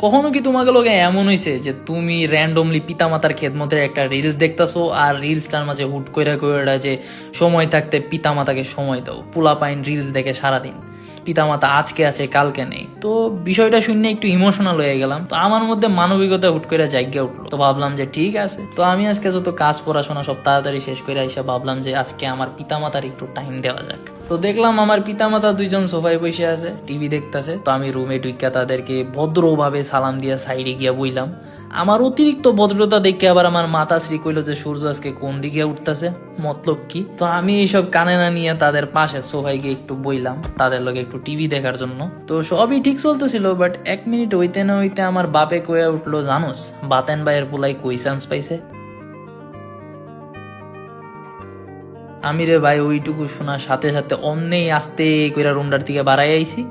কখনো কি তোমাকে লোকে এমন হয়েছে যে তুমি র্যান্ডমলি পিতামাতার খেদমতের একটা রিলস দেখতেছো আর রিলসটার মাঝে হুট কইরা যে সময় থাকতে পিতামাতাকে সময় দাও, পোলাপাইন রিলস দেখে সারাদিন, পিতামাতা আজকে আছে কালকে নেই। তো বিষয়টা শুনে একটু ইমোশনাল হয়ে গেলাম। তো আমার মধ্যে মানবিকতা হুট করে জায়গা উঠলো। তো ভাবলাম যে ঠিক আছে, তো আমি আজকে যত কাজ পড়াশোনা সব তাড়াতাড়ি শেষ করে এসে ভাবলাম যে আজকে আমার পিতামাতার একটু টাইম দেওয়া যাক। তো দেখলাম আমার পিতামাতা দুইজন সোফায় বসে আছে, টিভি দেখতেছে। তো আমি রুমে ঢুইকা তাদেরকে ভদ্রভাবে সালাম দিয়া সাইডে গিয়া বইলাম। আমার অতিরিক্ত ভদ্রতা দেখে আবার আমার মাতাশ্রী কইলো যে সূর্য আজকে কোন দিকে উঠতেছে, মতলব কি? তো আমি এইসব কানে না নিয়ে তাদের পাশে সোফায় গিয়ে একটু বইলাম তাদের লগে একটু টিভি দেখার জন্য। তো সবই ঠিক চলতেছিল, বাট 1 মিনিট হইতে না হইতে আমার বাপে কয়ে উঠলো, জানোস বাতেন ভাইয়ের পোলাই কই চান্স পাইছে? আমি রে ভাই ওইটুকু শোনার সাথে সাথে অমনেই আস্তে কইরা রুমটার দিকে বাড়াই আইছি।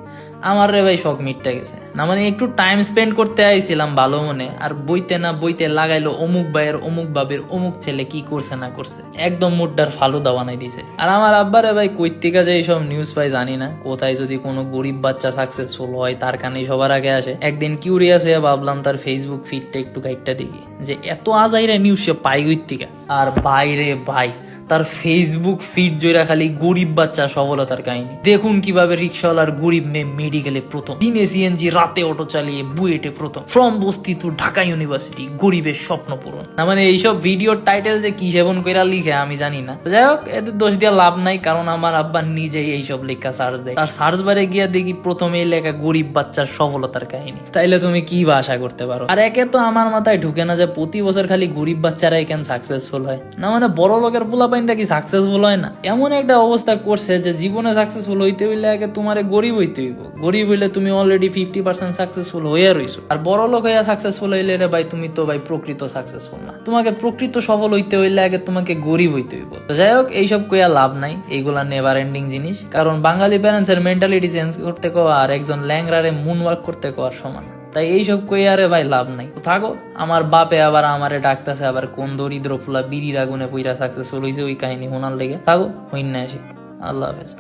আমার রে ভাই শখ মিটটা গেছে না, মানে একটু টাইম স্পেন্ড করতে আইছিলাম ভালো মনে, আর বইতে না বইতে লাগাইলো অমুক ভাইয়ের অমুক বাবের অমুক ছেলে কি করছে না করছে, একদম মুডটার ফালুদা বানাই দিছে। আর আমার আব্বারে ভাই কইতিকা যে এইসব নিউজ পাই জানি না, কোথায় যদি কোনো গরিব বাচ্চা সাকসেসফুল হয় তার কানেই সবার আগে আসে। একদিন কিউরিয়াস হয়ে ভাবলাম তার ফেসবুক ফিডটা একটু গাইডটা দেখি যে এত আজাইরা নিউজ সে পাই কইতিকা। আর বাইরে ভাই তার ফেসবুক ফিড জয়রা খালি গরিব বাচ্চা সফলতার কাহিনী। দেখুন কিভাবে রিক্সাওয়ালার গরিব মেয়ে মেডিকেলে প্রথম, দিনে সিএনজি রাতে অটো চালিয়ে বুয়েটে প্রথম, ফ্রম বস্তি টু ঢাকা ইউনিভার্সিটি, গরিবের স্বপ্ন পূরণ। না মানে এইসব ভিডিওর টাইটেল যে কি সেবন কইরা লিখে আমি জানি না। যাই হোক, এদের দোষ দিয়া লাভ নাই, কারণ আমার আব্বা নিজেই এইসব লেখা সার্চ দেয়। আর সার্চ বারে গিয়া দেখি প্রথমে লেখা গরিব বাচ্চার সফলতার কাহিনী। তাইলে তুমি কি বা আশা করতে পারো? আর একে তো আমার মাথায় ঢুকে না যে প্রতি বছর খালি গরিব বাচ্চারাই কেন সাকসেসফুল হয়, না মানে বড় লোকের পোলাপাইনটা কি সাকসেসফুল হয় না? এমন একটা অবস্থা করছে যে জীবনে সাকসেসফুল হইতে হইলে আগে তোমার গরিব হইতে হইব। গরিব হইলে তুমি অলরেডি 50% সাকসেসফুল হইয়া রইছো। আর বড় লোক হইয়া সাকসেসফুল হইলে রে ভাই তুমি তো ভাই প্রকৃত সাকসেসফুল না। তোমাকে প্রকৃত সফল হইতে হইলে আগে তোমাকে গরিব হইতে হইব। তো যাই হোক, এইসব কইয়া লাভ নাই, এইগুলা নেভার এন্ডিং জিনিস। কারণ বাঙালি প্যারেন্টস এর মেন্টালিটি চেঞ্জ করতে কো আর একজন ল্যাংরারে মুন ওয়ার্ক করতে কো আর সমান। তাই এইসব কই আরে ভাই লাভ নাই। থাকো, আমার বাপে আবার আমারে ডাকতেছে, আবার কোন দরিদ্র ফুলা বিড়ির আগুনে পইরা সাকসেসফুল হইছে ওই কাহিনী শোনার লেগে। থাকো, হইন না আসি। আল্লাহ হাফেজ।